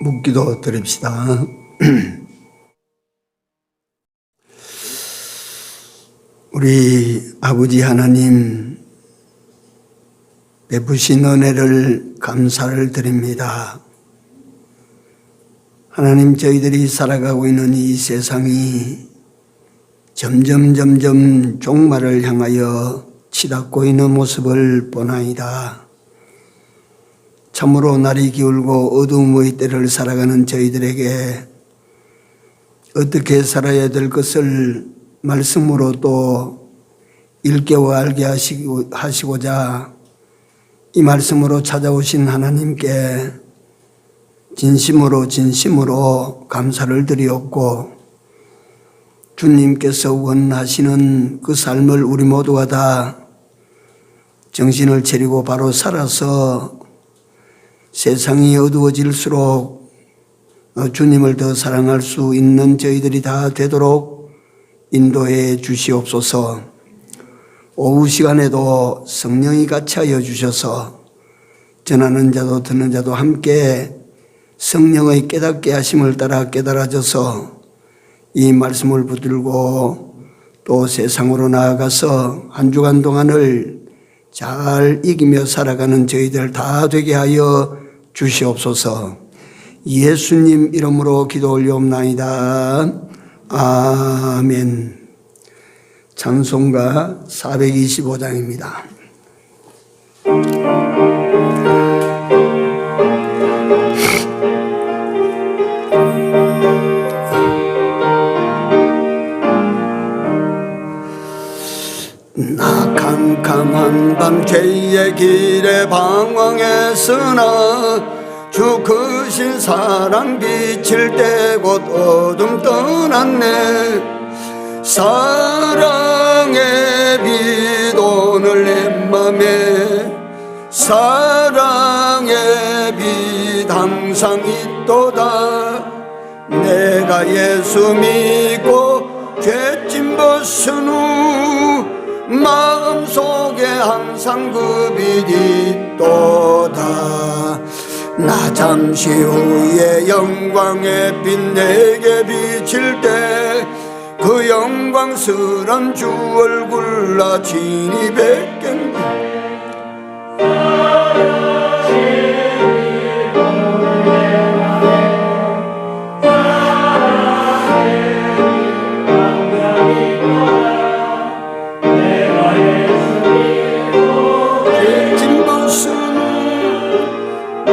묵기도 드립시다. 우리 아버지 하나님, 베푸신 은혜를 감사를 드립니다. 하나님, 저희들이 살아가고 있는 이 세상이 점점 종말을 향하여 치닫고 있는 모습을 보나이다. 참으로 날이 기울고 어두움의 때를 살아가는 저희들에게 어떻게 살아야 될 것을 말씀으로 또 일깨워 알게 하시고자 이 말씀으로 찾아오신 하나님께 진심으로 감사를 드리옵고, 주님께서 원하시는 그 삶을 우리 모두가 다 정신을 차리고 바로 살아서 세상이 어두워질수록 주님을 더 사랑할 수 있는 저희들이 다 되도록 인도해 주시옵소서. 오후 시간에도 성령이 같이 하여 주셔서 전하는 자도 듣는 자도 함께 성령의 깨닫게 하심을 따라 깨달아져서 이 말씀을 붙들고 또 세상으로 나아가서 한 주간 동안을 잘 이기며 살아가는 저희들 다 되게 하여 주시옵소서. 예수님 이름으로 기도 올려옵나이다. 아멘. 찬송가 425장입니다. 나 캄캄한 밤 죄의 길에 방황했으나 주 크신 사랑 비칠 때 곧 어둠 떠났네. 사랑의 빛 오늘 내 맘에 사랑의 빛 항상 있도다. 내가 예수 믿고 죄짐 벗은 후 마음속에 항상 그 빛 있도다. 나 잠시 후에 영광의 빛 내게 비칠 때 그 영광스런 주 얼굴 나 진히 뵙겠네. 죄짐 벗은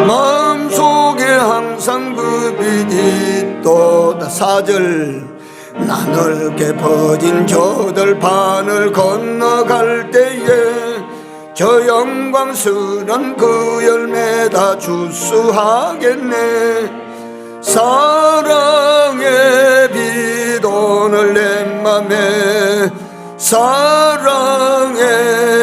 마음속에 항상 그 빛이 있도다. 4절. 나 넓게 퍼진 저들판을 건너갈 때에 저 영광스런 그 열매 다 주수하겠네. 사랑의 빛 오늘 내 맘에 사랑의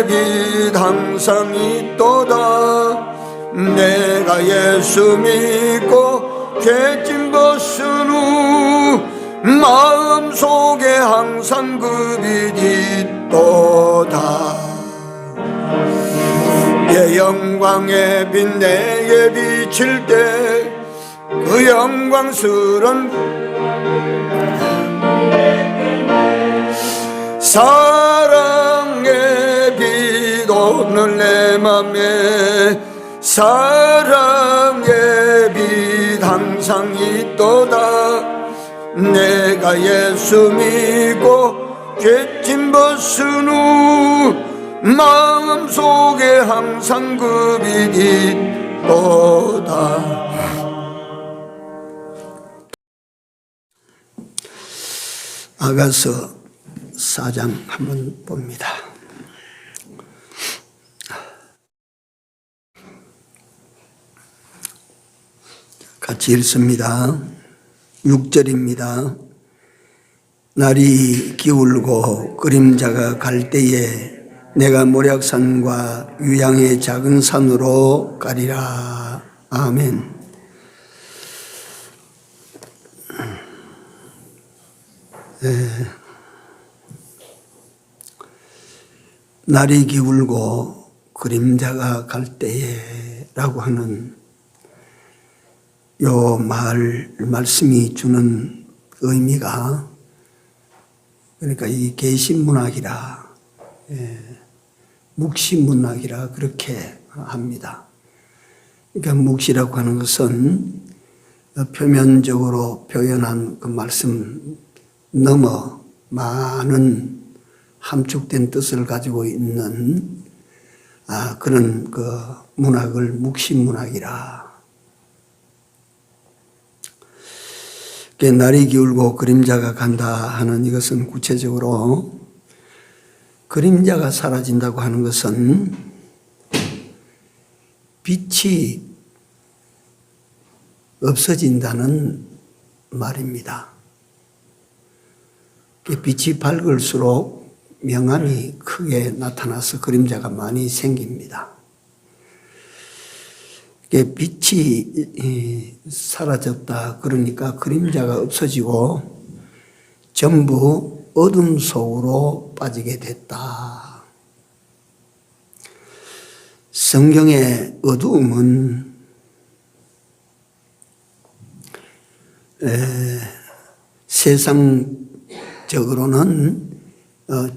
빛 항상 있도다. 내가 예수 믿고 죄짐 벗은 후 마음속에 항상 그 빛이 있도다. 내 영광의 빛 내게 비칠 때 그 영광스런 사랑의 빛 오늘 내 맘에 사랑의 빛 항상 있도다. 내가 예수 믿고 죄짐 벗은 후 마음속에 항상 그 빛이 있도다. 아가서 4장 한번 봅니다. 같이 읽습니다. 6절입니다. 날이 기울고 그림자가 갈 때에 내가 모략산과 유양의 작은 산으로 가리라. 아멘. 날이 기울고 그림자가 갈 때에 라고 하는 요 말씀이 주는 의미가, 그러니까 이 계시문학이라, 묵시문학이라 그렇게 합니다. 그러니까 묵시라고 하는 것은 표면적으로 표현한 그 말씀 넘어 많은 함축된 뜻을 가지고 있는 그런 그 문학을 묵시문학이라. 날이 기울고 그림자가 간다 하는 이것은 구체적으로 그림자가 사라진다고 하는 것은 빛이 없어진다는 말입니다. 빛이 밝을수록 명암이 크게 나타나서 그림자가 많이 생깁니다. 빛이 사라졌다 그러니까 그림자가 없어지고 전부 어둠 속으로 빠지게 됐다. 성경의 어두움은 세상적으로는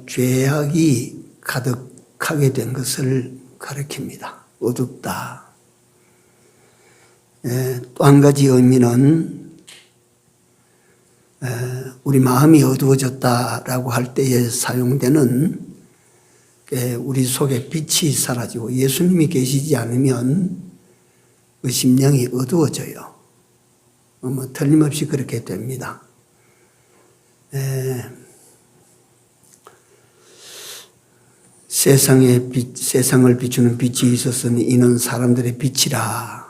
죄악이 가득하게 된 것을 가리킵니다. 어둡다. 또 한 가지 의미는 우리 마음이 어두워졌다라고 할 때에 사용되는 우리 속에 빛이 사라지고 예수님이 계시지 않으면 그 심령이 어두워져요. 틀림없이 그렇게 됩니다. 세상을 비추는 빛이 있었으니 이는 사람들의 빛이라.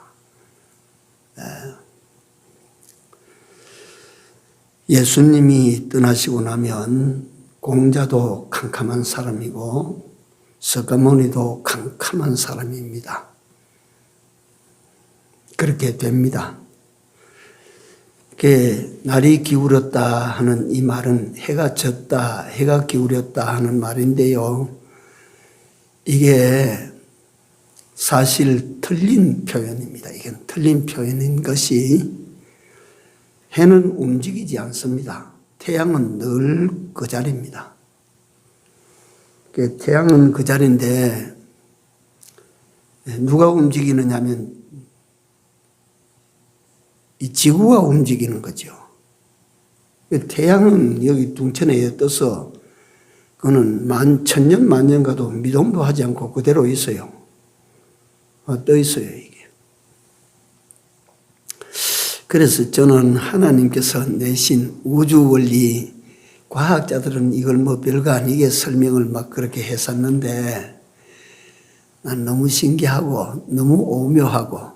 예수님이 떠나시고 나면 공자도 캄캄한 사람이고 석가모니도 캄캄한 사람입니다. 그렇게 됩니다. 날이 기울었다 하는 이 말은 해가 졌다, 해가 기울였다 하는 말인데요. 이게 사실 틀린 표현입니다. 이건 틀린 표현인 것이 해는 움직이지 않습니다. 태양은 늘 그 자리입니다. 태양은 그 자리인데 누가 움직이느냐 하면 이 지구가 움직이는 거죠. 태양은 여기 둥천에 떠서 그거는 천년 만년 가도 미동도 하지 않고 그대로 있어요. 떠 있어요, 이게. 그래서 저는 하나님께서 내신 우주 원리, 과학자들은 이걸 뭐 별거 아니게 설명을 막 그렇게 했었는데 난 너무 신기하고 너무 오묘하고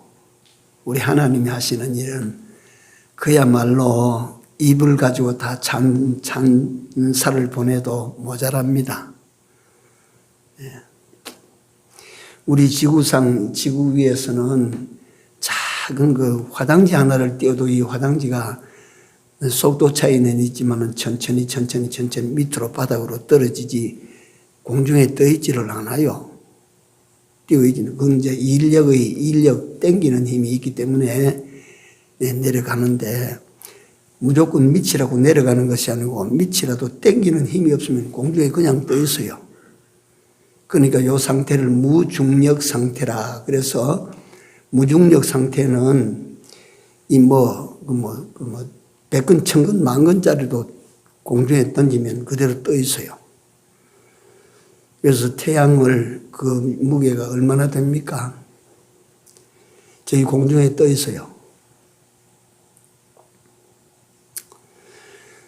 우리 하나님이 하시는 일은 그야말로 입을 가지고 다 찬사를 보내도 모자랍니다. 우리 지구 위에서는 작은 그 화당지 하나를 띄워도 이 화당지가 속도 차이는 있지만 천천히 밑으로 바닥으로 떨어지지 공중에 떠 있지를 않아요. 띄워지는 그건 이제 인력 땡기는 힘이 있기 때문에 내려가는데 무조건 밑이라고 내려가는 것이 아니고 밑이라도 땡기는 힘이 없으면 공중에 그냥 떠 있어요. 그러니까 이 상태를 무중력 상태라. 그래서 무중력 상태는 백근, 천근, 만근짜리도 공중에 던지면 그대로 떠 있어요. 그래서 태양을 그 무게가 얼마나 됩니까? 저기 공중에 떠 있어요.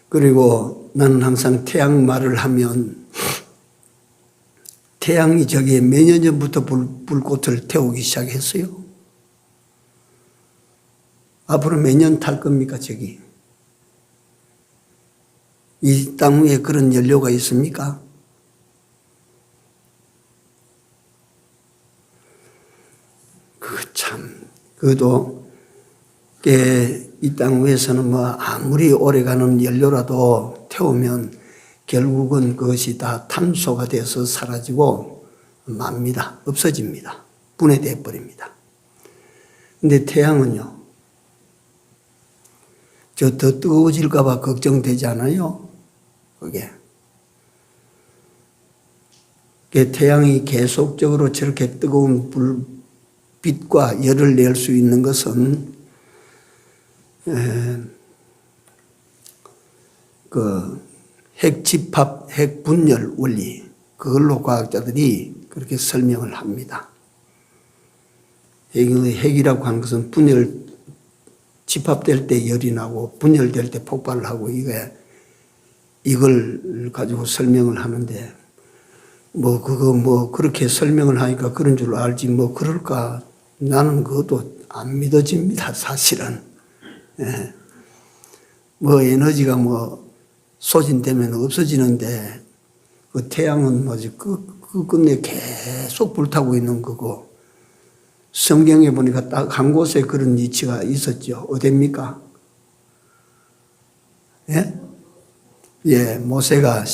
그리고 나는 항상 태양 말을 하면 태양이 저기에 몇 년 전부터 불꽃을 태우기 시작했어요. 앞으로 몇 년 탈 겁니까, 저기? 이 땅 위에 그런 연료가 있습니까? 그것도 이 땅 위에서는 아무리 오래가는 연료라도 태우면 결국은 그것이 다 탄소가 돼서 사라지고 맙니다. 없어집니다. 분해돼 버립니다. 근데 태양은요, 저 더 뜨거워질까봐 걱정되지 않아요? 그게. 태양이 계속적으로 저렇게 뜨거운 불빛과 열을 낼 수 있는 것은 그 핵집합, 핵분열 원리, 그걸로 과학자들이 그렇게 설명을 합니다. 핵이라고 하는 것은 집합될 때 열이 나고 분열될 때 폭발을 하고 이걸 가지고 설명을 하는데 그렇게 설명을 하니까 그런 줄 알지 그럴까? 나는 그것도 안 믿어집니다, 사실은. 예. 에너지가 소진되면 없어지는데 그 태양은 끝내 계속 불타고 있는 거고 성경에 보니까 딱 한 곳에 그런 이치가 있었죠. 어디입니까? 예? 예, 모세가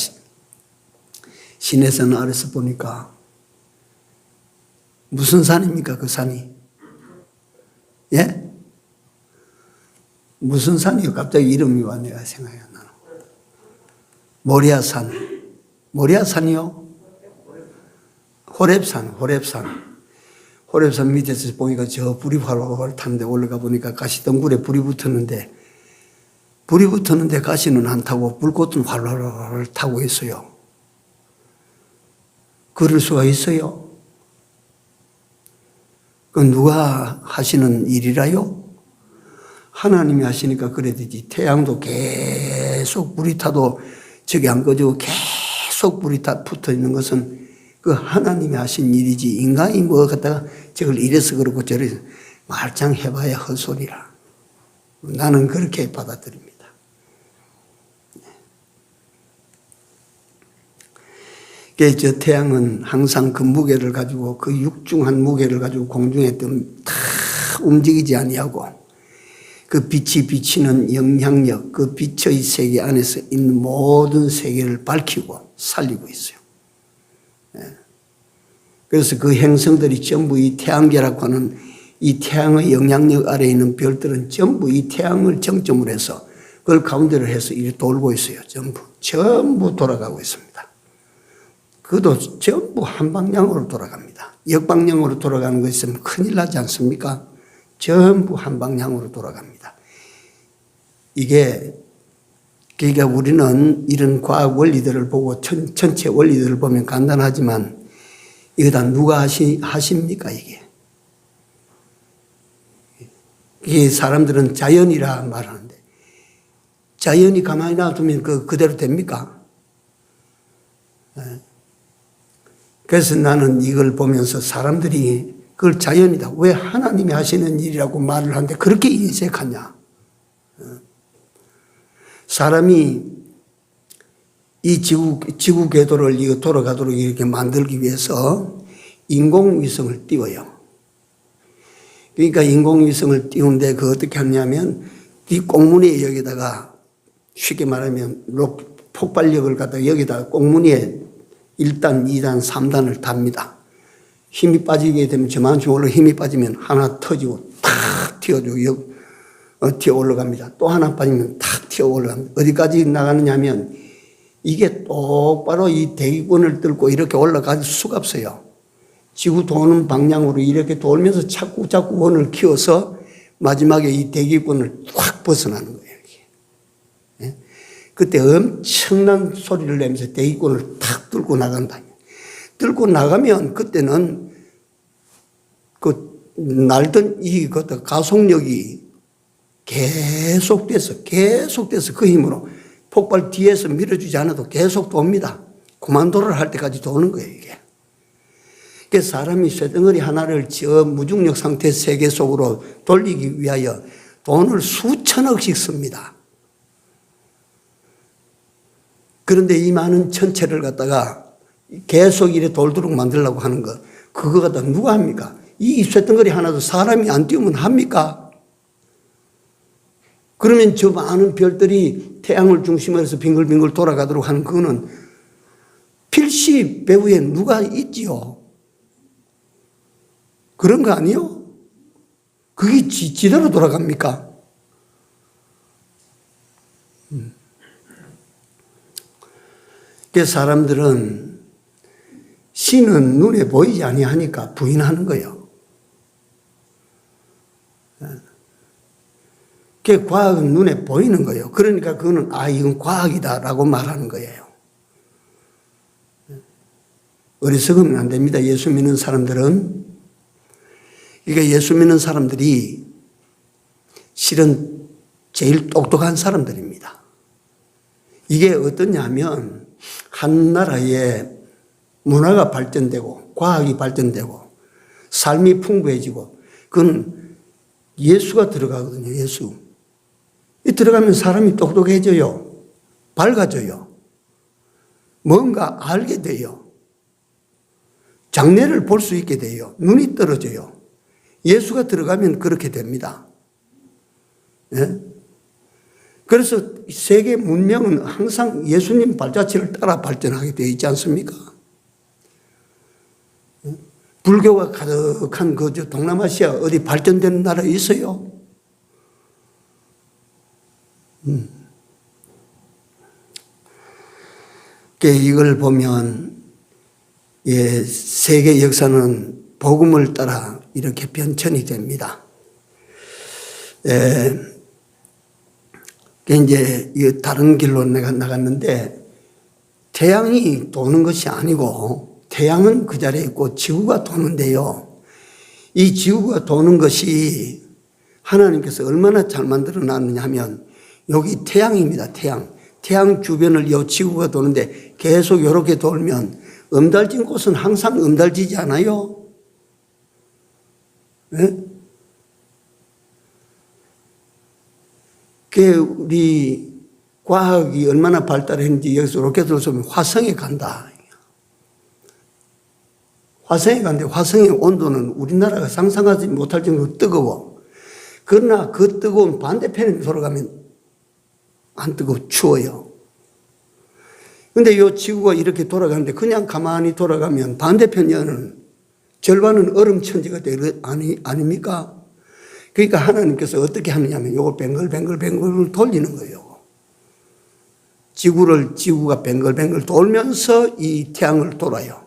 시내산 아래서 보니까 무슨 산입니까? 그 산이? 예? 무슨 산이요? 갑자기 이름이 와 내가 생각이 안 나는. 모리아산. 모리아산이요? 호렙산. 호렙산 밑에서 보니까 저 불이 활활 타는데 올라가 보니까 가시덩굴에 불이 붙었는데 가시는 안 타고 불꽃은 활활 타고 있어요. 그럴 수가 있어요? 그 누가 하시는 일이라요? 하나님이 하시니까 그래야 되지. 태양도 계속 불이 타도 저기 안 꺼지고 계속 불이 붙어 있는 것은 그 하나님이 하신 일이지. 인간이 갖다가 저걸 이래서 그렇고 저래서 말짱 해봐야 헛소리라. 나는 그렇게 받아들입니다. 저 태양은 항상 그 무게를 가지고 그 육중한 무게를 가지고 공중에 다 움직이지 아니하고 그 빛이 비치는 영향력, 그 빛의 세계 안에서 있는 모든 세계를 밝히고 살리고 있어요. 그래서 그 행성들이 전부 이 태양계라고 하는 이 태양의 영향력 아래에 있는 별들은 전부 이 태양을 정점으로 해서 그걸 가운데로 해서 이렇게 돌고 있어요. 전부 돌아가고 있습니다. 그것도 전부 한 방향으로 돌아갑니다. 역방향으로 돌아가는 거 있으면 큰일 나지 않습니까? 전부 한 방향으로 돌아갑니다. 그러니까 우리는 이런 과학 원리들을 보고 전체 원리들을 보면 간단하지만 이거 다 누가 하십니까, 이게? 이게 사람들은 자연이라 말하는데 자연이 가만히 놔두면 그대로 됩니까? 그래서 나는 이걸 보면서 사람들이 그걸 자연이다. 왜 하나님이 하시는 일이라고 말을 하는데 그렇게 인색하냐? 사람이 이 지구 궤도를 돌아가도록 이렇게 만들기 위해서 인공위성을 띄워요. 그러니까 인공위성을 띄우는데 어떻게 하냐면 이 꽁무니 여기다가 쉽게 말하면 폭발력을 갖다가 여기다가 꽁무니에 1단, 2단, 3단을 답니다. 힘이 빠지게 되면 저만큼 올라 힘이 빠지면 하나 터지고 탁 튀어주고 튀어 올라갑니다. 또 하나 빠지면 탁 튀어 올라갑니다. 어디까지 나가느냐 하면 이게 똑바로 이 대기권을 뚫고 이렇게 올라갈 수가 없어요. 지구 도는 방향으로 이렇게 돌면서 자꾸 원을 키워서 마지막에 이 대기권을 확 벗어나는 거예요. 네? 그때 엄청난 소리를 내면서 대기권을 탁 뚫고 나간다. 뚫고 나가면 그때는 날던 가속력이 계속돼서 그 힘으로 폭발 뒤에서 밀어주지 않아도 계속 돕니다. 고만도를 할 때까지 도는 거예요, 이게. 그래서 사람이 쇳덩어리 하나를 저 무중력 상태 세계 속으로 돌리기 위하여 돈을 수천억씩 씁니다. 그런데 이 많은 천체를 갖다가 계속 이래 돌도록 만들려고 하는 거, 그거 갖다 누가 합니까? 이 쇳덩어리 하나도 사람이 안 띄우면 합니까? 그러면 저 많은 별들이 태양을 중심으로 해서 빙글빙글 돌아가도록 하는 그거는 필시 배후에 누가 있지요? 그런 거 아니요? 그게 지대로 돌아갑니까? 그 사람들은 신은 눈에 보이지 아니하니까 부인하는 거예요. 그 과학은 눈에 보이는 거예요. 그러니까 그거는 이건 과학이다라고 말하는 거예요. 어리석으면 안 됩니다. 예수 믿는 사람들은. 그러니까 예수 믿는 사람들이 실은 제일 똑똑한 사람들입니다. 이게 어떠냐 하면 한 나라의 문화가 발전되고 과학이 발전되고 삶이 풍부해지고 그건 예수가 들어가거든요. 예수. 이 들어가면 사람이 똑똑해져요. 밝아져요. 뭔가 알게 돼요. 장래를 볼 수 있게 돼요. 눈이 떨어져요. 예수가 들어가면 그렇게 됩니다. 예? 그래서 세계 문명은 항상 예수님 발자취를 따라 발전하게 되어 있지 않습니까? 불교가 가득한 그 동남아시아 어디 발전되는 나라 있어요? 이걸 보면 세계 역사는 복음을 따라 이렇게 변천이 됩니다. 이제 다른 길로 내가 나갔는데 태양이 도는 것이 아니고 태양은 그 자리에 있고 지구가 도는데요. 이 지구가 도는 것이 하나님께서 얼마나 잘 만들어 놨느냐 하면 여기 태양입니다. 태양 주변을 이 지구가 도는데 계속 이렇게 돌면 엄달진 곳은 항상 엄달지지 않아요? 네? 우리 과학이 얼마나 발달했는지 여기서 로켓으로 쏘면 화성에 간다. 화성에 가는데 화성의 온도는 우리나라가 상상하지 못할 정도로 뜨거워. 그러나 그 뜨거운 반대편에 돌아가면 안 뜨거워, 추워요. 근데 이 지구가 이렇게 돌아가는데 그냥 가만히 돌아가면 반대편에는 절반은 얼음천지가 되는 아닙니까? 그러니까 하나님께서 어떻게 하느냐 하면 이걸 뱅글뱅글 돌리는 거예요. 지구가 뱅글뱅글 돌면서 이 태양을 돌아요.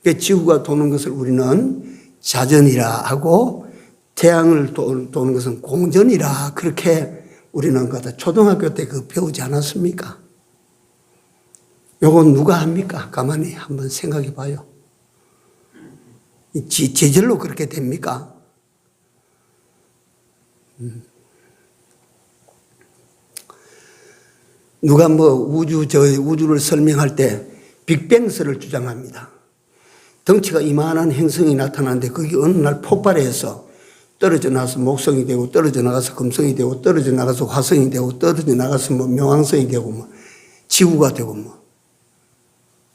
그러니까 지구가 도는 것을 우리는 자전이라 하고 태양을 도는 것은 공전이라 그렇게 우리는 초등학교 때 배우지 않았습니까? 요건 누가 합니까? 가만히 한번 생각해 봐요. 제절로 그렇게 됩니까? 누가 우주를 설명할 때 빅뱅설을 주장합니다. 덩치가 이만한 행성이 나타나는데 그게 어느 날 폭발해서 떨어져 나가서 목성이 되고 떨어져 나가서 금성이 되고 떨어져 나가서 화성이 되고 떨어져 나가서 명왕성이 되고 지구가 되고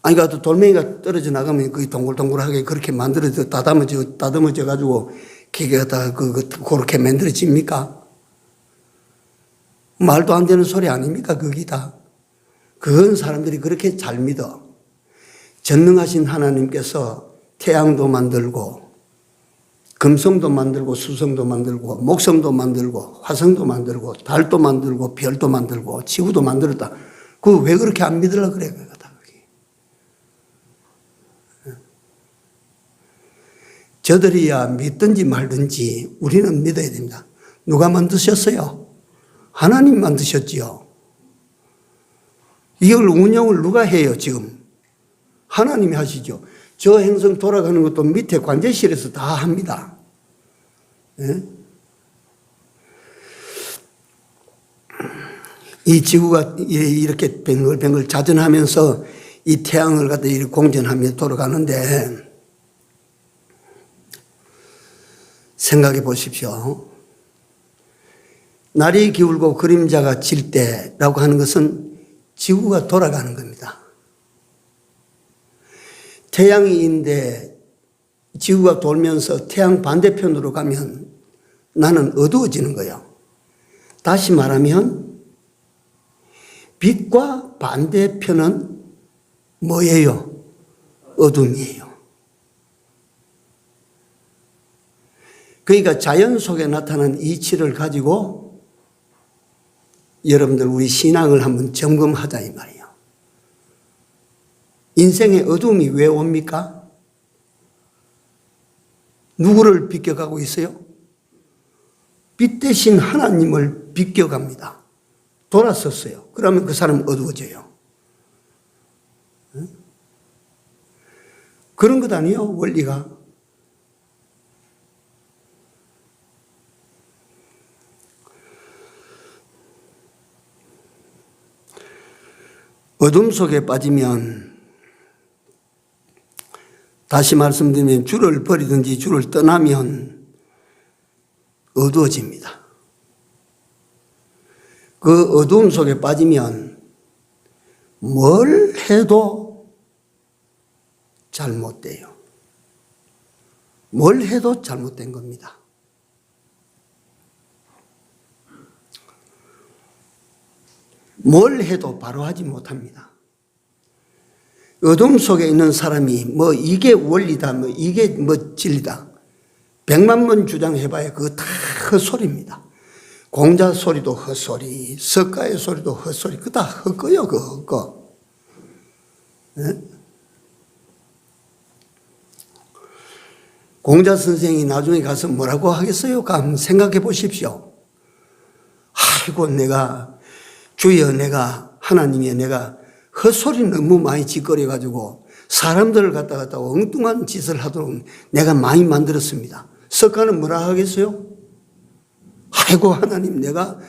그러니까 돌멩이가 떨어져 나가면 그게 동글동글하게 그렇게 만들어져 다듬어져 가지고 기계가 다 그렇게 만들어집니까? 말도 안 되는 소리 아닙니까? 그게 다. 그건 사람들이 그렇게 잘 믿어. 전능하신 하나님께서 태양도 만들고 금성도 만들고 수성도 만들고 목성도 만들고 화성도 만들고 달도 만들고 별도 만들고 지구도 만들었다. 그거 왜 그렇게 안 믿으려고 그래? 저들이야 믿든지 말든지 우리는 믿어야 됩니다. 누가 만드셨어요? 하나님 만드셨지요. 이걸 운영을 누가 해요 지금? 하나님이 하시죠. 저 행성 돌아가는 것도 밑에 관제실에서 다 합니다. 네? 이 지구가 이렇게 뱅글뱅글 자전하면서 이 태양을 갖다 이렇게 공전하며 돌아가는데 생각해 보십시오. 날이 기울고 그림자가 질 때라고 하는 것은 지구가 돌아가는 겁니다. 태양이 있는데 지구가 돌면서 태양 반대편으로 가면 나는 어두워지는 거예요. 다시 말하면 빛과 반대편은 뭐예요? 어둠이에요. 그러니까 자연 속에 나타난 이치를 가지고 여러분들 우리 신앙을 한번 점검하자 이 말이에요. 인생의 어둠이 왜 옵니까? 누구를 비껴가고 있어요? 빛 대신 하나님을 비껴갑니다. 돌아섰어요. 그러면 그 사람은 어두워져요. 그런 것 아니에요, 원리가. 어둠 속에 빠지면, 다시 말씀드리면 주를 버리든지 주를 떠나면 어두워집니다. 그 어두움 속에 빠지면 뭘 해도 잘못돼요. 뭘 해도 잘못된 겁니다. 뭘 해도 바로 하지 못합니다. 어둠 속에 있는 사람이 뭐 이게 원리다, 뭐 이게 뭐 진리다. 100만 번 주장해봐야 그거 다 헛소리입니다. 공자 소리도 헛소리, 석가의 소리도 헛소리, 그거 다 헛거요, 그거 헛거. 네? 공자 선생이 나중에 가서 뭐라고 하겠어요? 한번 생각해 보십시오. 아이고, 주여, 하나님이 내가 헛소리 너무 많이 짓거려가지고 사람들을 갖다 엉뚱한 짓을 하도록 내가 많이 만들었습니다. 석가는 뭐라 하겠어요? 아이고, 하나님, 내가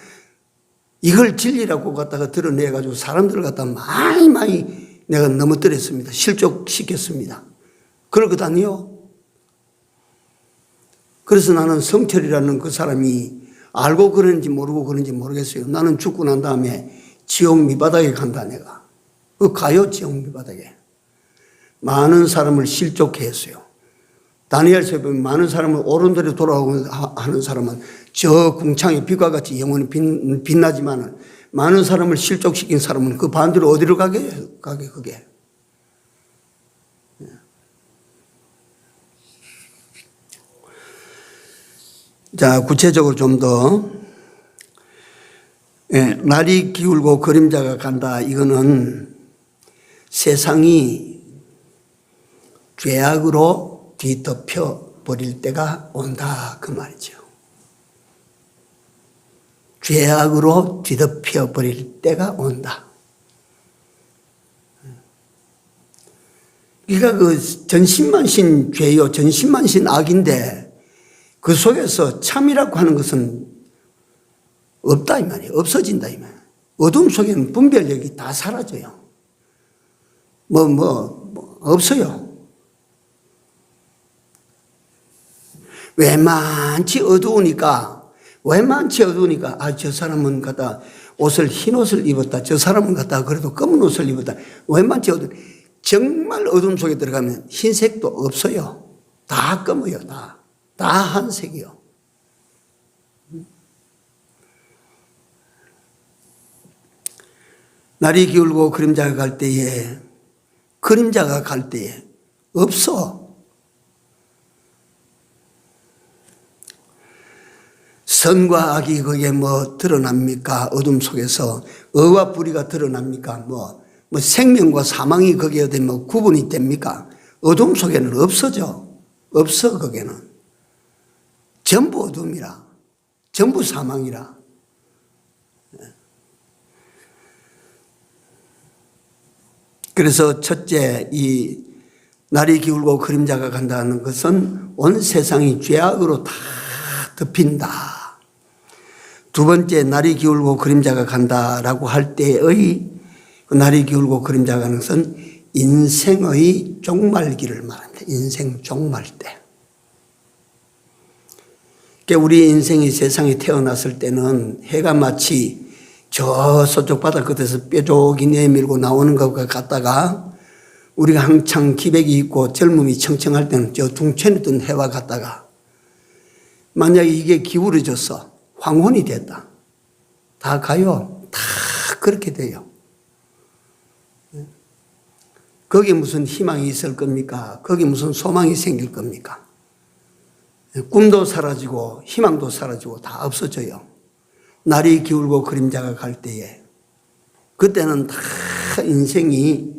이걸 진리라고 갖다가 드러내가지고 사람들을 갖다가 많이 내가 넘어뜨렸습니다. 실족시켰습니다. 그럴 것 아니요? 그래서 나는 성철이라는 그 사람이 알고 그러는지 모르고 그런지 모르겠어요. 나는 죽고 난 다음에 지옥 밑바닥에 간다, 내가. 가요, 지옥 밑바닥에. 많은 사람을 실족해 했어요. 다니엘서에 보면 많은 사람을 옳은대로 돌아오고 하는 사람은 저 궁창의 빛과 같이 영원히 빛나지만 많은 사람을 실족시킨 사람은 그 반대로 어디로 가게, 그게. 자, 구체적으로 좀 더. 날이 기울고 그림자가 간다. 이거는 세상이 죄악으로 뒤덮여 버릴 때가 온다, 그 말이죠. 죄악으로 뒤덮여 버릴 때가 온다. 그러니까 그 전신만신 죄요, 전신만신 악인데 그 속에서 참이라고 하는 것은 없다 이 말이에요. 없어진다 이 말이에요. 어둠 속에는 분별력이 다 사라져요. 없어요. 웬만치 어두우니까 저 사람은 흰 옷을 입었다. 저 사람은 그래도 검은 옷을 입었다. 웬만치 정말 어둠 속에 들어가면 흰색도 없어요. 다 검어요. 다 한색이요. 날이 기울고 그림자가 갈 때에 없어. 선과 악이 거기에 드러납니까? 어둠 속에서 의와 불의가 드러납니까? 생명과 사망이 거기에 구분이 됩니까? 어둠 속에는 없어져. 없어, 거기는. 전부 어둠이라. 전부 사망이라. 그래서 첫째, 이 날이 기울고 그림자가 간다는 것은 온 세상이 죄악으로 다 덮인다. 두 번째, 날이 기울고 그림자가 간다라고 할 때의 그 날이 기울고 그림자가 가는 것은 인생의 종말기를 말합니다. 인생 종말 때. 그러니까 우리 인생이 세상에 태어났을 때는 해가 마치 저쪽 바다 끝에서 뾰족이 내밀고 나오는 것과 같다가 우리가 한창 기백이 있고 젊음이 청청할 때는 저 둥쳐있던 해와 같다가 만약에 이게 기울어져서 황혼이 됐다. 다 가요. 다 그렇게 돼요. 거기에 무슨 희망이 있을 겁니까? 거기에 무슨 소망이 생길 겁니까? 꿈도 사라지고 희망도 사라지고 다 없어져요. 날이 기울고 그림자가 갈 때에 그때는 다 인생이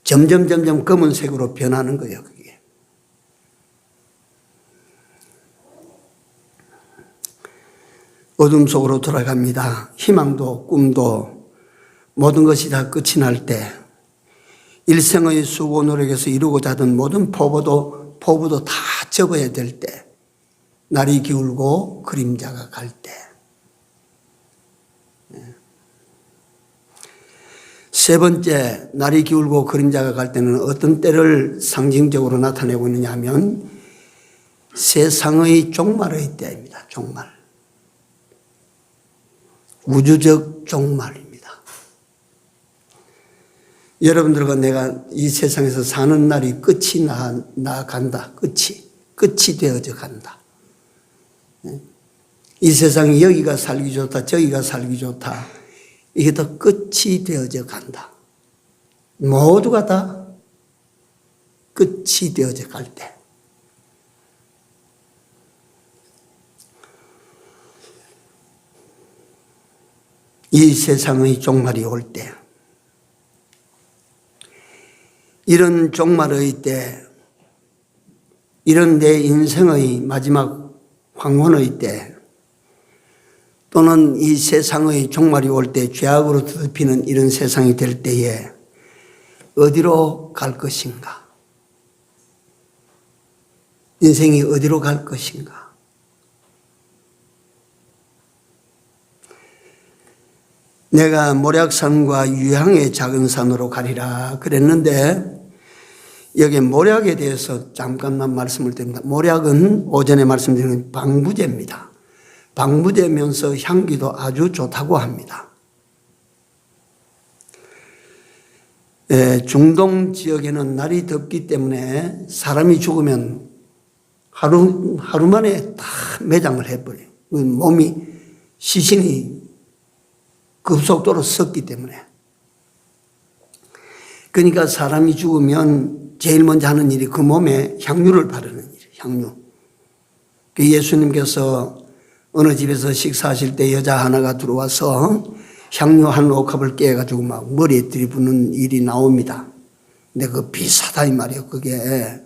점점 검은색으로 변하는 거예요, 그게. 어둠 속으로 돌아갑니다. 희망도 꿈도 모든 것이 다 끝이 날 때, 일생의 수고 노력에서 이루고자 하던 모든 포부도 다 접어야 될 때, 날이 기울고 그림자가 갈 때. 세 번째, 날이 기울고 그림자가 갈 때는 어떤 때를 상징적으로 나타내고 있느냐 하면 세상의 종말의 때입니다. 종말. 우주적 종말입니다. 여러분들과 내가 이 세상에서 사는 날이 끝이 나간다. 끝이 되어져 간다. 이 세상이 여기가 살기 좋다, 저기가 살기 좋다. 이게 다 끝이 되어져 간다. 모두가 다 끝이 되어져 갈 때. 이 세상의 종말이 올 때, 이런 종말의 때, 이런 내 인생의 마지막 황혼의 때, 또는 이 세상의 종말이 올 때 죄악으로 더럽히는 이런 세상이 될 때에 어디로 갈 것인가? 인생이 어디로 갈 것인가? 내가 모략산과 유향의 작은 산으로 가리라 그랬는데 여기 모략에 대해서 잠깐만 말씀을 드립니다. 모략은 오전에 말씀드린 방부제입니다. 방부제면서 향기도 아주 좋다고 합니다. 중동 지역에는 날이 덥기 때문에 사람이 죽으면 하루 만에 다 매장을 해버려요. 몸이 시신이 급속도로 썩기 때문에. 그러니까 사람이 죽으면 제일 먼저 하는 일이 그 몸에 향유를 바르는 일이에요. 향유. 예수님께서 어느 집에서 식사하실 때 여자 하나가 들어와서 향유 한 옥합을 깨가지고 막 머리에 들이붓는 일이 나옵니다. 근데 그거 비싸다 이 말이에요, 그게.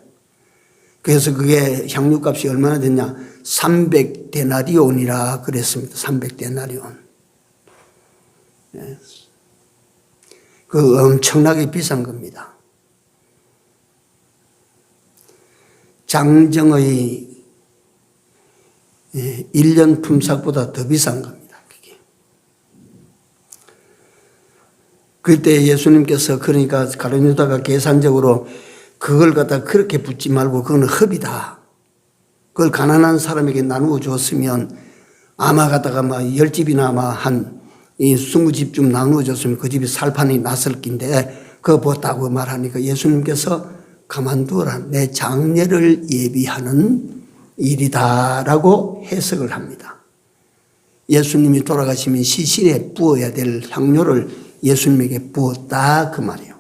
그래서 그게 향유값이 얼마나 됐냐? 300데나리온이라 그랬습니다. 300데나리온. 그 엄청나게 비싼 겁니다. 장정의 1년 품삯보다 더 비싼 겁니다. 그게. 그때 예수님께서 그러니까 가룟유다가 계산적으로 그걸 갖다 그렇게 붓지 말고 그건 흡이다. 그걸 가난한 사람에게 나누어 줬으면 아마 갖다가 막 10집이나 아마 한 20집 나누어 줬으면 그 집이 살판이 났을 낀데 그거 보았다고 말하니까 예수님께서 가만두어라. 내 장례를 예비하는 일이다라고 해석을 합니다. 예수님이 돌아가시면 시신에 부어야 될 향료를 예수님에게 부었다 그 말이에요.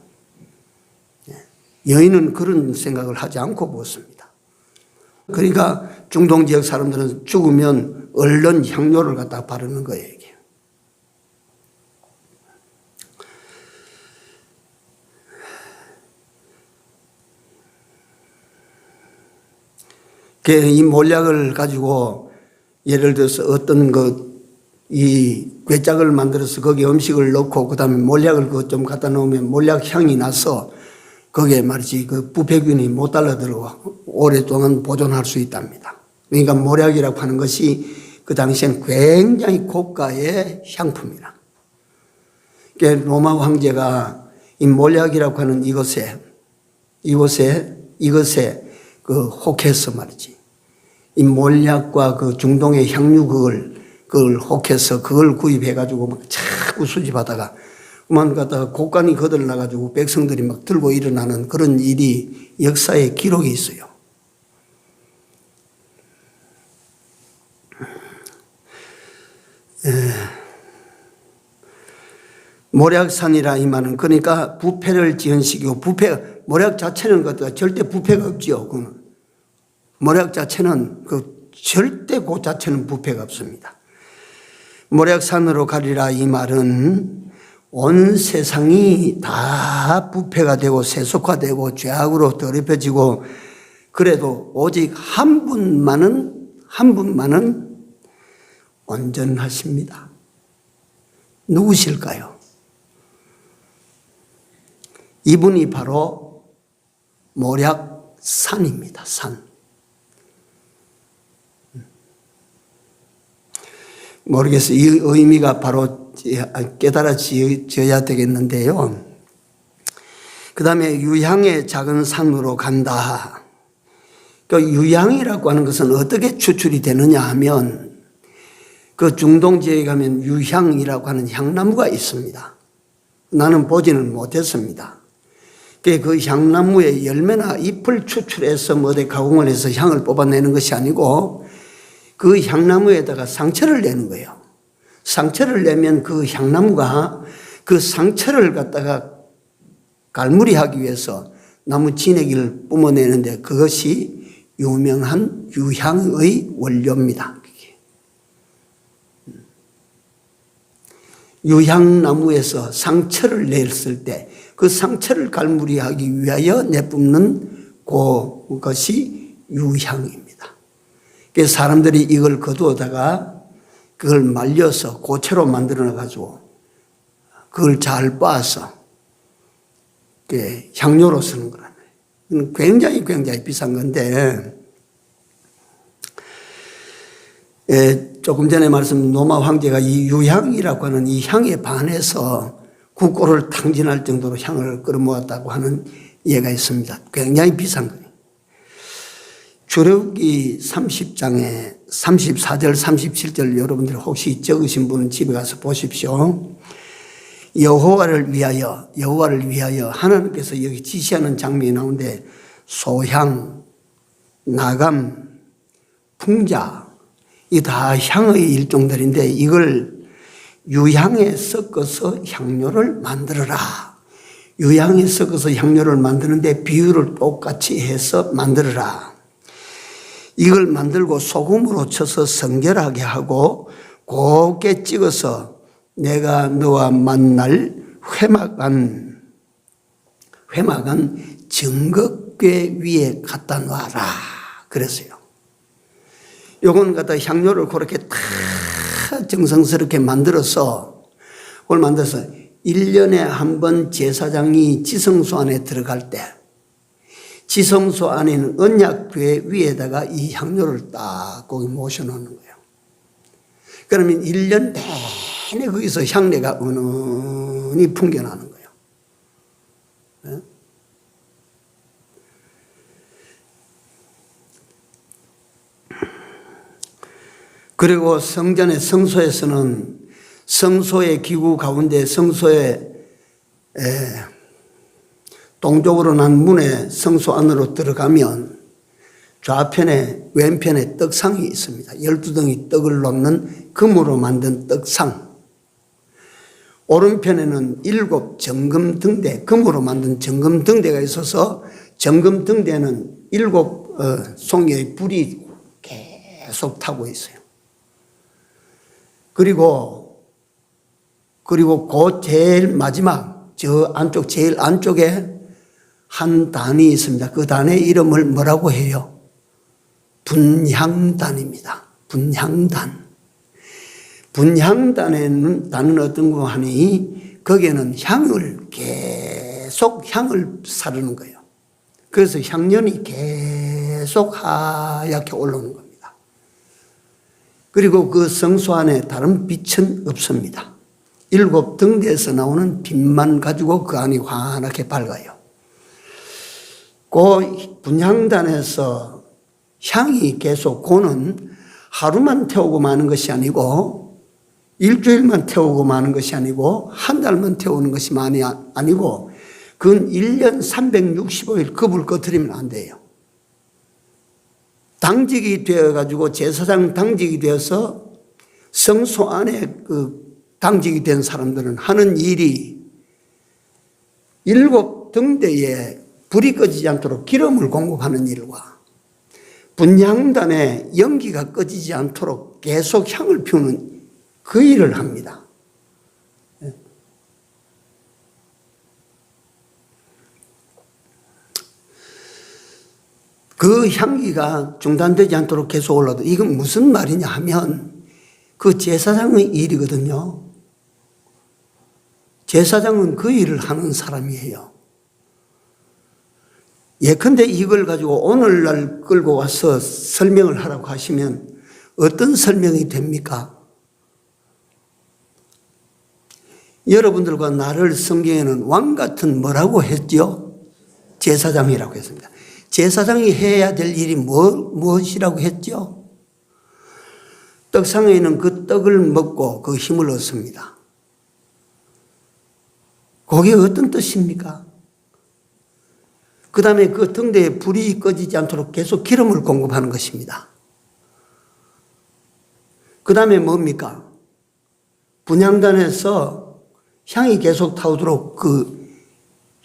여인은 그런 생각을 하지 않고 부었습니다. 그러니까 중동 지역 사람들은 죽으면 얼른 향료를 갖다 바르는 거예요. 이게. 이 몰약을 가지고 예를 들어서 어떤 이 괴짝을 만들어서 거기에 음식을 넣고 그다음에 몰약을 좀 갖다 놓으면 몰약 향이 나서 거기에 말이지 그 부패균이 못 달라들어 오랫동안 보존할 수 있답니다. 그러니까 몰약이라고 하는 것이 그 당시엔 굉장히 고가의 향품이라. 그러니까 로마 황제가 이 몰약이라고 하는 이것에 그 혹해서 말이지. 이 몰약과 그 중동의 향유 그걸 혹해서 그걸 구입해가지고 막 자꾸 수집하다가 그만 갖다가 곡간이 거들나가지고 백성들이 막 들고 일어나는 그런 일이 역사에 기록이 있어요. 모략산이라 이 말은 그러니까 부패를 지연시키고 모략 자체는 절대 부패가 없지요. 모략 자체는 절대 그 자체는 부패가 없습니다. 모략산으로 가리라 이 말은 온 세상이 다 부패가 되고 세속화되고 죄악으로 더럽혀지고 그래도 오직 한 분만은 온전하십니다. 누구실까요? 이분이 바로 모략산입니다. 산. 모르겠어요. 이 의미가 바로 깨달아져야 되겠는데요. 그 다음에 유향의 작은 산으로 간다. 그 유향이라고 하는 것은 어떻게 추출이 되느냐 하면 그 중동 지역에 가면 유향이라고 하는 향나무가 있습니다. 나는 보지는 못했습니다. 그 향나무의 열매나 잎을 추출해서 어디 가공을 해서 향을 뽑아내는 것이 아니고 그 향나무에다가 상처를 내는 거예요. 상처를 내면 그 향나무가 그 상처를 갖다가 갈무리하기 위해서 나무 진액을 뿜어내는데 그것이 유명한 유향의 원료입니다. 유향나무에서 상처를 냈을 때 그 상처를 갈무리하기 위하여 내뿜는 그것이 유향입니다. 그래서 사람들이 이걸 거두어다가 그걸 말려서 고체로 만들어가지고 그걸 잘 빻아서 향료로 쓰는 거라는 굉장히 비싼 건데 조금 전에 말씀 노마 황제가 이 유향이라고 하는 이 향에 반해서 국고를 탕진할 정도로 향을 끌어모았다고 하는 예가 있습니다. 굉장히 비싼 거예요. 출애굽기 30장에 34절 37절 여러분들 혹시 적으신 분은 집에 가서 보십시오. 여호와를 위하여 하나님께서 여기 지시하는 장면이 나오는데 소향, 나감, 풍자 이 다 향의 일종들인데 이걸 유향에 섞어서 향료를 만들어라. 유향에 섞어서 향료를 만드는데 비율을 똑같이 해서 만들어라. 이걸 만들고 소금으로 쳐서 성결하게 하고 곱게 찍어서 내가 너와 만날 회막한 정극궤 위에 갖다 놔라. 그랬어요. 요건 갖다 향료를 그렇게 다 정성스럽게 만들어서 그걸 만들어서 1년에 한 번 제사장이 지성소 안에 들어갈 때 지성소 안에 있는 언약궤 위에다가 이 향료를 딱 거기 모셔놓는 거예요. 그러면 1년 내내 거기서 향내가 은은히 풍겨나는 거예요. 네? 그리고 성전의 성소에서는 성소의 기구 가운데 성소의 동쪽으로 난 문에 성소 안으로 들어가면 좌편에 왼편에 떡상이 있습니다. 12덩이 떡을 놓는 금으로 만든 떡상. 오른편에는 7 정금등대, 금으로 만든 정금등대가 있어서 정금등대는 7 송이의 불이 계속 타고 있어요. 그리고 그 제일 마지막 저 안쪽 제일 안쪽에 한 단이 있습니다. 그 단의 이름을 뭐라고 해요? 분향단입니다. 분향단. 분향단에는 나는 어떤 거 하니 거기에는 계속 향을 사르는 거예요. 그래서 향연이 계속 하얗게 올라오는 겁니다. 그리고 그 성소 안에 다른 빛은 없습니다. 7 등대에서 나오는 빛만 가지고 그 안이 환하게 밝아요. 그 분향단에서 향이 계속 고는 하루만 태우고 마는 것이 아니고 일주일만 태우고 마는 것이 아니고 한 달만 태우는 것이 아니고 그건 1년 365일 그 불 꺼뜨리면 안 돼요. 당직이 되어가지고 제사장 당직이 되어서 성소 안에 그 당직이 된 사람들은 하는 일이 7 등대에 불이 꺼지지 않도록 기름을 공급하는 일과 분향단에 연기가 꺼지지 않도록 계속 향을 피우는 그 일을 합니다. 그 향기가 중단되지 않도록 계속 올라도 이건 무슨 말이냐 하면 그 제사장의 일이거든요. 제사장은 그 일을 하는 사람이에요. 예컨대 이걸 가지고 오늘날 끌고 와서 설명을 하라고 하시면 어떤 설명이 됩니까? 여러분들과 나를 성경에는 왕 같은 뭐라고 했죠? 제사장이라고 했습니다. 제사장이 해야 될 일이 무엇이라고 했죠? 떡상에는 그 떡을 먹고 그 힘을 얻습니다. 그게 어떤 뜻입니까? 그 다음에 그 등대에 불이 꺼지지 않도록 계속 기름을 공급하는 것입니다. 그 다음에 뭡니까? 분향단에서 향이 계속 타오도록 그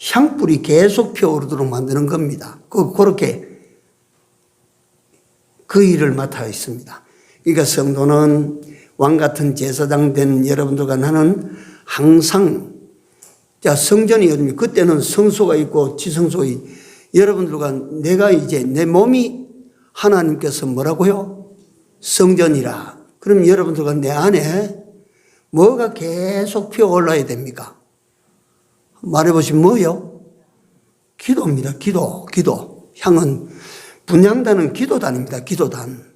향불이 계속 피어오르도록 만드는 겁니다. 그렇게 그 일을 맡아 있습니다. 그러니까 성도는 왕 같은 제사장 된 여러분들과 나는 항상 성전이 어딥니까? 그때는 성소가 있고 지성소가 있고 여러분들과 내가 이제 내 몸이 하나님께서 뭐라고요? 성전이라. 그럼 여러분들과 내 안에 뭐가 계속 피어올라야 됩니까? 말해보시면 뭐요? 기도입니다. 기도. 향은 분향단은 기도단입니다. 기도단.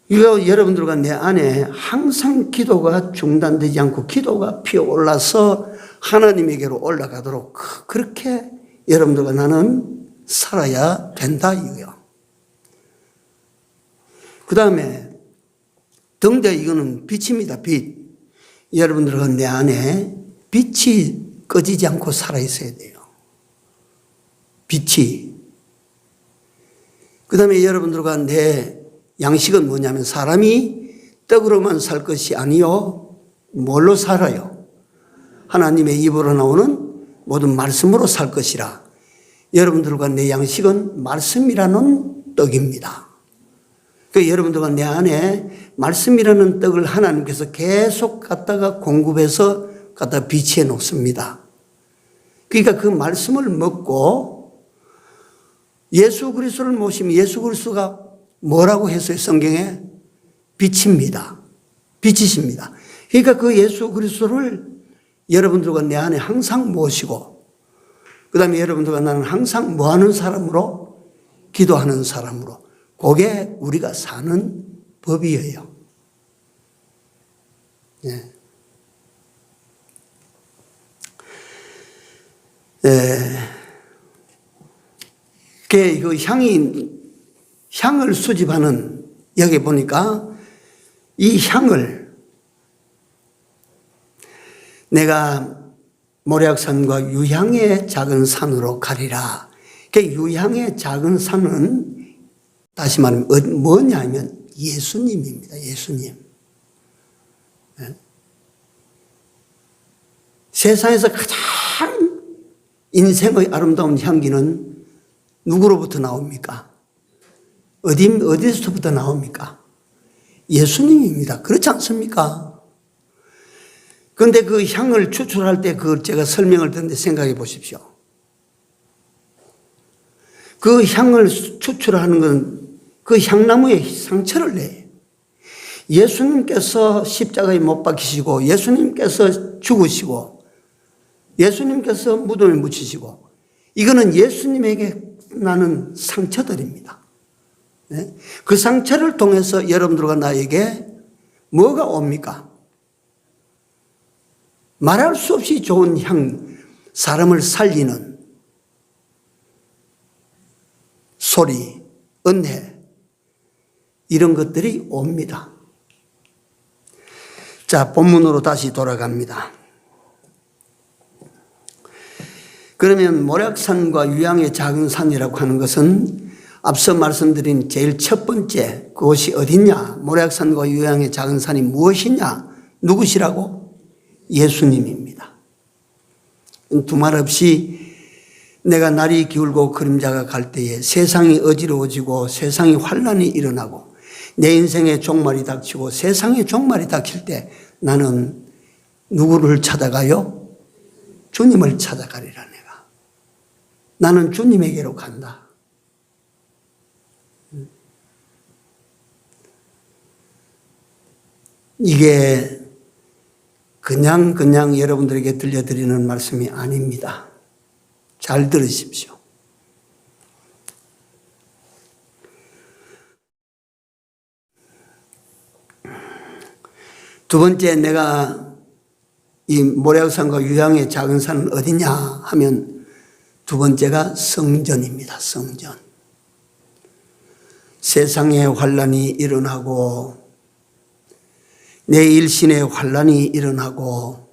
이거 여러분들과 내 안에 항상 기도가 중단되지 않고 기도가 피어올라서 하나님에게로 올라가도록 그렇게 여러분들과 나는 살아야 된다 이거요. 그 다음에 등대 이거는 빛입니다. 빛. 여러분들과 내 안에 빛이 꺼지지 않고 살아있어야 돼요. 빛이. 그 다음에 여러분들과 내 양식은 뭐냐면 사람이 떡으로만 살 것이 아니요. 뭘로 살아요? 하나님의 입으로 나오는 모든 말씀으로 살 것이라. 여러분들과 내 양식은 말씀이라는 떡입니다. 그 여러분들과 내 안에 말씀이라는 떡을 하나님께서 계속 갖다가 공급해서 갖다 비치해 놓습니다. 그러니까 그 말씀을 먹고 예수 그리스도를 모시면 예수 그리스도가 뭐라고 했어요? 성경에? 빛입니다. 빛이십니다. 그러니까 그 예수 그리스도를 여러분들과 내 안에 항상 모시고 그 다음에 여러분들과 나는 항상 뭐 하는 사람으로? 기도하는 사람으로. 그게 우리가 사는 법이에요. 예. 그 향을 수집하는 여기 보니까 이 향을 내가 모략산과 유향의 작은 산으로 가리라. 그 유향의 작은 산은 다시 말하면 뭐냐면 예수님입니다. 예수님. 세상에서 가장 인생의 아름다운 향기는 누구로부터 나옵니까? 어디서부터 나옵니까? 예수님입니다. 그렇지 않습니까? 그런데 그 향을 추출할 때 제가 설명을 듣는데 생각해 보십시오. 그 향을 추출하는 건 그 향나무에 상처를 내요. 예수님께서 십자가에 못 박히시고 예수님께서 죽으시고 예수님께서 무덤에 묻히시고 이거는 예수님에게 나는 상처들입니다. 그 상처를 통해서 여러분들과 나에게 뭐가 옵니까? 말할 수 없이 좋은 향, 사람을 살리는 소리, 은혜 이런 것들이 옵니다. 자, 본문으로 다시 돌아갑니다. 그러면 모략산과 유향의 작은 산이라고 하는 것은 앞서 말씀드린 제일 첫 번째 그것이 어디냐? 모략산과 유향의 작은 산이 무엇이냐? 누구시라고? 예수님입니다. 두말 없이 내가 날이 기울고 그림자가 갈 때에 세상이 어지러워지고 세상이 환란이 일어나고 내 인생의 종말이 닥치고 세상의 종말이 닥칠 때 나는 누구를 찾아가요? 주님을 찾아가리라 내가. 나는 주님에게로 간다. 이게 그냥 여러분들에게 들려드리는 말씀이 아닙니다. 잘 들으십시오. 두 번째, 내가 이 모략산과 유향의 작은 산은 어디냐 하면 두 번째가 성전입니다. 성전. 세상에 환란이 일어나고 내 일신의 환란이 일어나고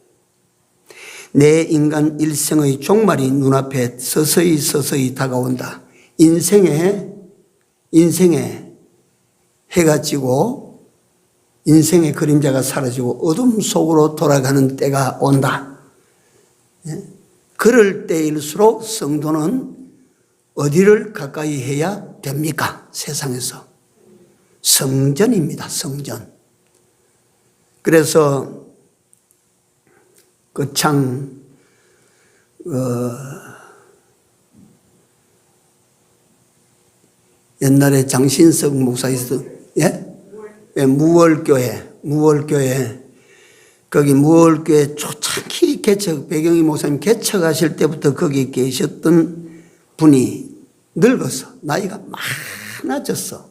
내 인간 일생의 종말이 눈앞에 서서히 다가온다. 인생에 해가 지고 인생의 그림자가 사라지고 어둠 속으로 돌아가는 때가 온다. 그럴 때일수록 성도는 어디를 가까이 해야 됩니까? 세상에서. 성전입니다. 성전. 그래서 그 옛날에 장신석 목사 있어. 예? 무월교회 거기 무월교회 초창기 배경희 목사님 개척하실 때부터 거기 계셨던 분이 늙어서 나이가 많아졌어.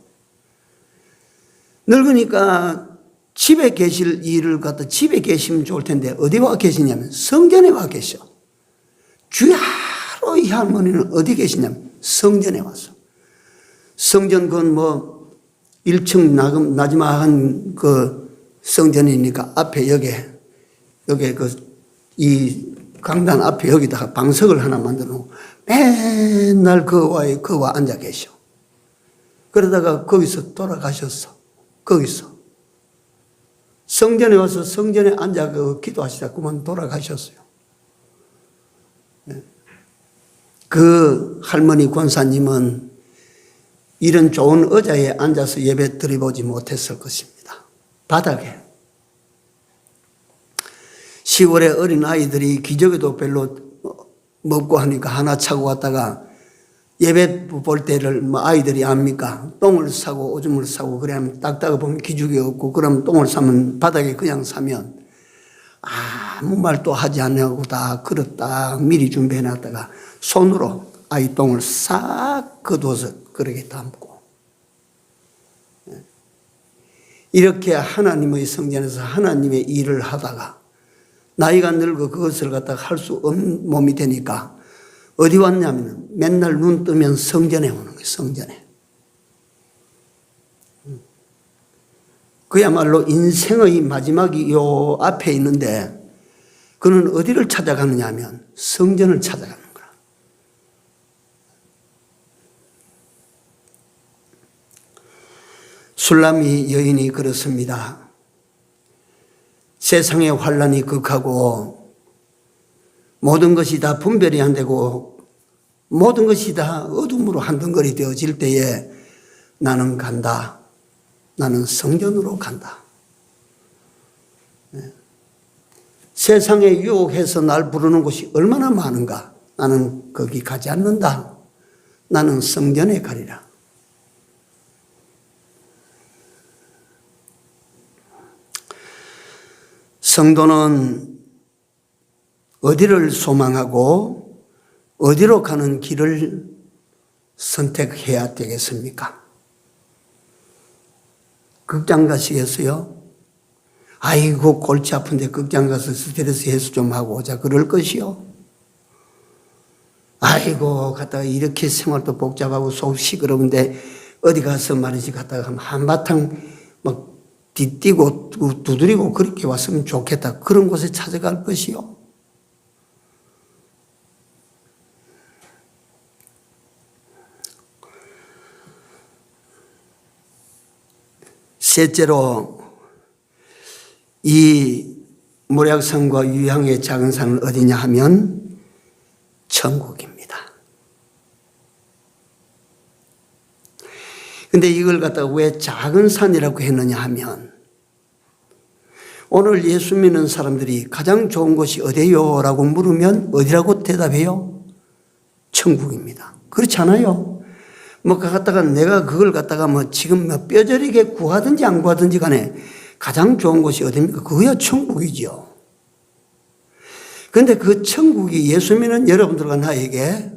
늙으니까 집에 계실 일을 갖다 집에 계시면 좋을 텐데 어디 와 계시냐면 성전에 와 계셔. 주야로 이 할머니는 어디 계시냐면 성전에 왔어. 성전 그건 뭐 1층 나지막한 그 성전이니까 앞에 여기에 이 강단 앞에 여기다가 방석을 하나 만들어 놓고 맨날 그와 앉아 계셔. 그러다가 거기서 돌아가셨어. 거기서. 성전에 와서 성전에 앉아 기도하시다 그만 돌아가셨어요. 그 할머니 권사님은 이런 좋은 의자에 앉아서 예배 드려보지 못했을 것입니다. 바닥에. 10월에 어린아이들이 기저귀도 별로 먹고 하니까 하나 차고 왔다가 예배 볼 때를 아이들이 압니까? 똥을 싸고 오줌을 싸고 그러면 닦다가 보면 기죽이 없고 그러면 똥을 싸면 바닥에 그냥 싸면 아무 말도 하지 않냐고 다 그렇다 미리 준비해 놨다가 손으로 아이 똥을 싹 거두어서 그렇게 담고 이렇게 하나님의 성전에서 하나님의 일을 하다가 나이가 늙어 그것을 갖다가 할 수 없는 몸이 되니까 어디 왔냐면 맨날 눈 뜨면 성전에 오는 거예요. 성전에. 그야말로 인생의 마지막이 요 앞에 있는데 그는 어디를 찾아가느냐 하면 성전을 찾아가는 거야. 술람이 여인이 그렇습니다. 세상의 환란이 극하고 모든 것이 다 분별이 안 되고 모든 것이 다 어둠으로 한덩거리 되어질 때에 나는 간다. 나는 성전으로 간다. 세상에 유혹해서 날 부르는 곳이 얼마나 많은가. 나는 거기 가지 않는다. 나는 성전에 가리라. 성도는 어디를 소망하고 어디로 가는 길을 선택해야 되겠습니까? 극장 가시겠어요? 아이고 골치 아픈데 극장 가서 스트레스 해소 좀 하고 오자 그럴 것이요? 아이고 갔다가 이렇게 생활도 복잡하고 속 시끄러운데 어디 가서 말이지 갔다가 한바탕 막 뒤뛰고 두드리고 그렇게 왔으면 좋겠다. 그런 곳에 찾아갈 것이요? 셋째로 이 모략산과 유향의 작은 산은 어디냐 하면 천국입니다. 근데 이걸 갖다가 왜 작은 산이라고 했느냐 하면 오늘 예수 믿는 사람들이 가장 좋은 곳이 어디요? 라고 물으면 어디라고 대답해요? 천국입니다. 그렇지 않아요? 뭐 갖다가 내가 그걸 갖다가 뭐 지금 뭐 뼈저리게 구하든지 안 구하든지 간에 가장 좋은 곳이 어디입니까? 그거야 천국이죠. 그런데 그 천국이 예수 믿는 여러분들과 나에게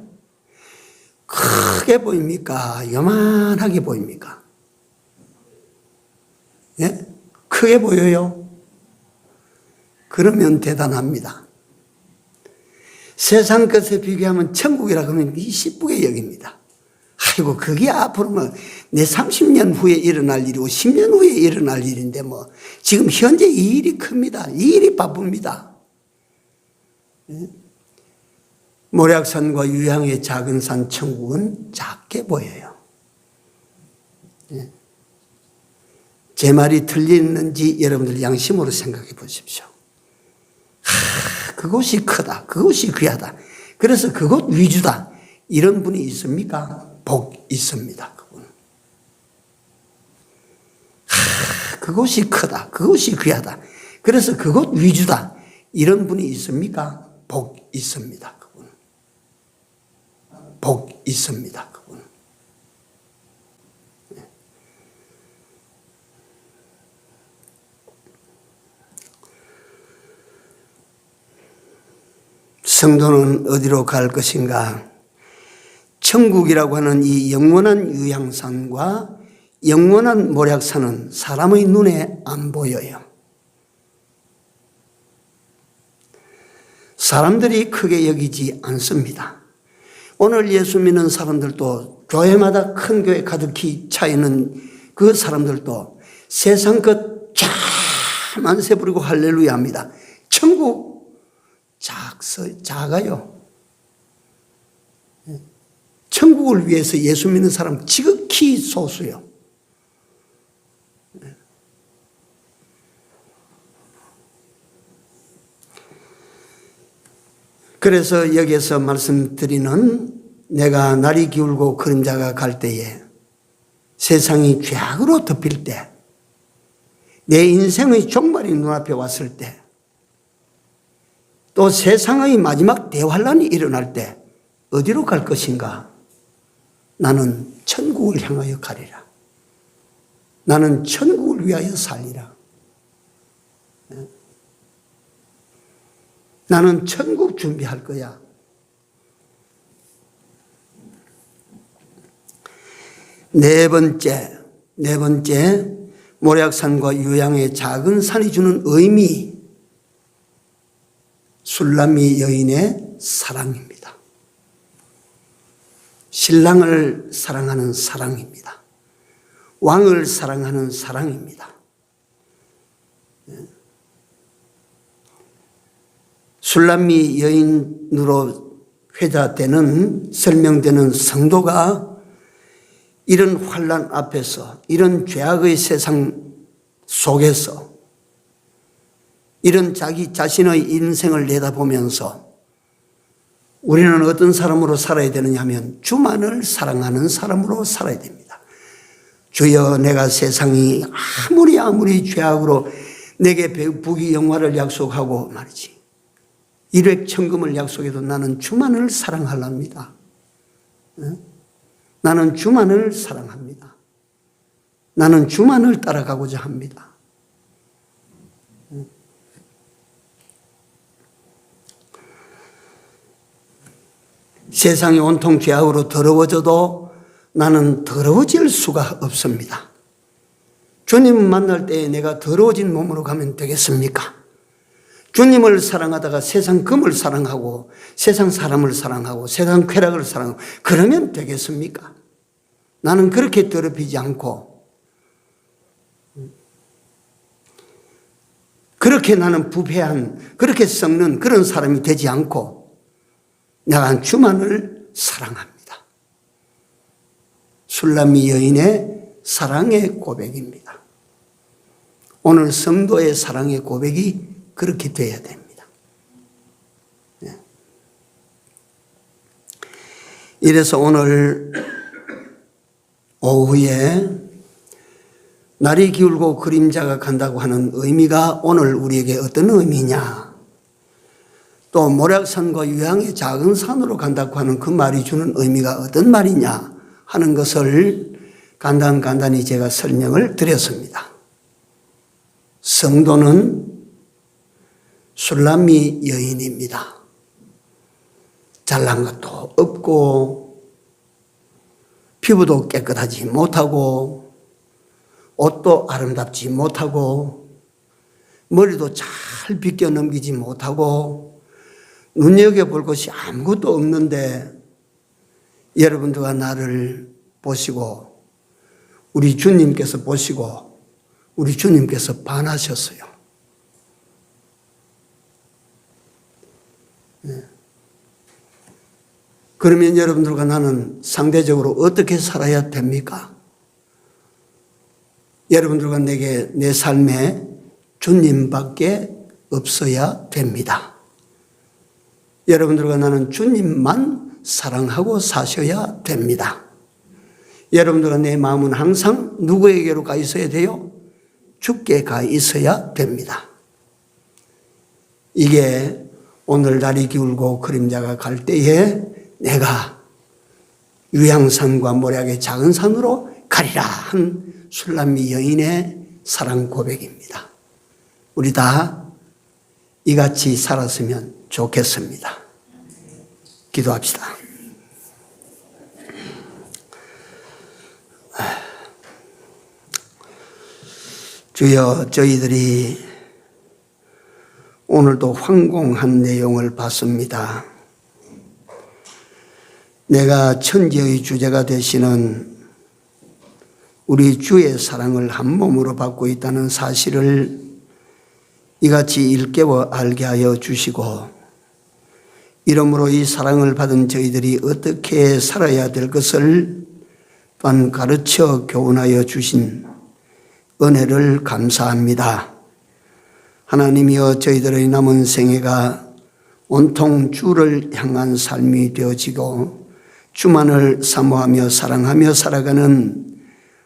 크게 보입니까? 요만하게 보입니까? 예? 크게 보여요? 그러면 대단합니다. 세상 것에 비교하면 천국이라 그러면 이십부게 여깁니다. 아이고, 그게 앞으로 뭐 내 30년 후에 일어날 일이고 10년 후에 일어날 일인데 뭐 지금 현재 이 일이 큽니다. 이 일이 바쁩니다. 모략산과 유향의 작은 산 천국은 작게 보여요. 제 말이 틀리는지 여러분들 양심으로 생각해 보십시오. 그곳이 크다. 그곳이 귀하다. 그래서 그곳 위주다. 이런 분이 있습니까? 복 있습니다. 그분은. 그곳이 크다. 그곳이 귀하다. 그래서 그곳 위주다. 이런 분이 있습니까? 복 있습니다. 그분은. 복 있습니다. 그분은. 성도는 어디로 갈 것인가? 천국이라고 하는 이 영원한 유향산과 영원한 모략산은 사람의 눈에 안 보여요. 사람들이 크게 여기지 않습니다. 오늘 예수 믿는 사람들도 교회마다 큰 교회 가득히 차 있는 그 사람들도 세상 것 쫙 만세 부리고 할렐루야 합니다. 천국 작아요. 천국을 위해서 예수 믿는 사람 지극히 소수요. 그래서 여기에서 말씀드리는 내가 날이 기울고 그림자가 갈 때에 세상이 죄악으로 덮일 때 내 인생의 종말이 눈앞에 왔을 때 또 세상의 마지막 대환란이 일어날 때 어디로 갈 것인가? 나는 천국을 향하여 가리라. 나는 천국을 위하여 살리라. 나는 천국 준비할 거야. 네 번째, 모략산과 유향의 작은 산이 주는 의미, 술람미 여인의 사랑입니다. 신랑을 사랑하는 사랑입니다. 왕을 사랑하는 사랑입니다. 술람미 여인으로 회자되는 설명되는 성도가 이런 환난 앞에서 이런 죄악의 세상 속에서 이런 자기 자신의 인생을 내다보면서 우리는 어떤 사람으로 살아야 되느냐 하면 주만을 사랑하는 사람으로 살아야 됩니다. 주여, 내가 세상이 아무리 죄악으로 내게 부귀 영화를 약속하고 말이지 일획천금을 약속해도 나는 주만을 사랑하랍니다. 나는 주만을 사랑합니다. 나는 주만을 따라가고자 합니다. 세상이 온통 죄악으로 더러워져도 나는 더러워질 수가 없습니다. 주님 만날 때 내가 더러워진 몸으로 가면 되겠습니까? 주님을 사랑하다가 세상 금을 사랑하고 세상 사람을 사랑하고 세상 쾌락을 사랑하고 그러면 되겠습니까? 나는 그렇게 더럽히지 않고 그렇게 나는 부패한 그렇게 썩는 그런 사람이 되지 않고 내가 주만을 사랑합니다. 술람미 여인의 사랑의 고백입니다. 오늘 성도의 사랑의 고백이 그렇게 돼야 됩니다. 이래서 오늘 오후에 날이 기울고 그림자가 간다고 하는 의미가 오늘 우리에게 어떤 의미냐? 또 모략산과 유향의 작은 산으로 간다고 하는 그 말이 주는 의미가 어떤 말이냐 하는 것을 간단히 제가 설명을 드렸습니다. 성도는 술람미 여인입니다. 잘난 것도 없고 피부도 깨끗하지 못하고 옷도 아름답지 못하고 머리도 잘 빗겨 넘기지 못하고 눈여겨볼 것이 아무것도 없는데 여러분들과 나를 보시고 우리 주님께서 보시고 우리 주님께서 반하셨어요. 그러면 여러분들과 나는 상대적으로 어떻게 살아야 됩니까? 여러분들과 내게 내 삶에 주님밖에 없어야 됩니다. 여러분들과 나는 주님만 사랑하고 사셔야 됩니다. 여러분들과 내 마음은 항상 누구에게로 가 있어야 돼요? 주께 가 있어야 됩니다. 이게 오늘 날이 기울고 그림자가 갈 때에 내가 유향산과 모략의 작은 산으로 가리라 한 술람미 여인의 사랑 고백입니다. 우리 다 이같이 살았으면 좋겠습니다. 기도합시다. 주여, 저희들이 오늘도 황공한 내용을 봤습니다. 내가 천지의 주제가 되시는 우리 주의 사랑을 한 몸으로 받고 있다는 사실을 이같이 일깨워 알게 하여 주시고, 이러므로 이 사랑을 받은 저희들이 어떻게 살아야 될 것을 또한 가르쳐 교훈하여 주신 은혜를 감사합니다. 하나님이여, 저희들의 남은 생애가 온통 주를 향한 삶이 되어지고 주만을 사모하며 사랑하며 살아가는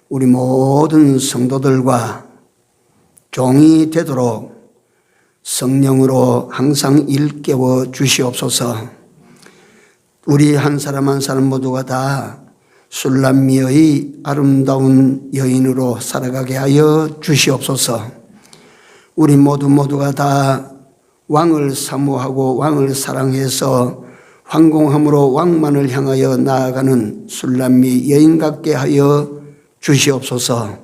우리 모든 성도들과 종이 되도록 성령으로 항상 일깨워 주시옵소서. 우리 한 사람 한 사람 모두가 다 술람미의 아름다운 여인으로 살아가게 하여 주시옵소서. 우리 모두가 다 왕을 사모하고 왕을 사랑해서 황공함으로 왕만을 향하여 나아가는 술람미 여인 같게 하여 주시옵소서.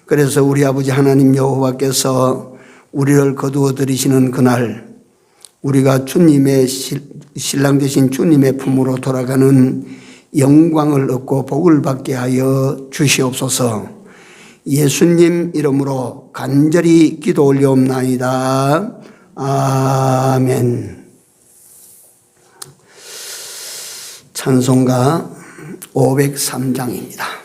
그래서 우리 아버지 하나님 여호와께서 우리를 거두어 들이시는 그날, 우리가 주님의 신랑 되신 주님의 품으로 돌아가는 영광을 얻고 복을 받게 하여 주시옵소서. 예수님 이름으로 간절히 기도 올려옵나이다. 아멘. 찬송가 503장입니다.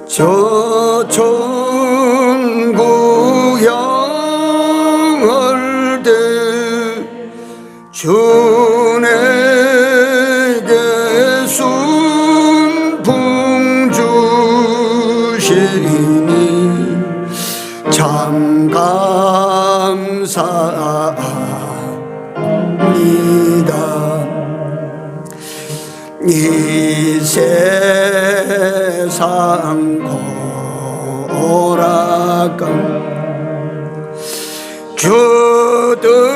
저 천국 영을 대 주 내게 순풍 주시니 참 감사합니다. 이 세상 고락감 주 뜻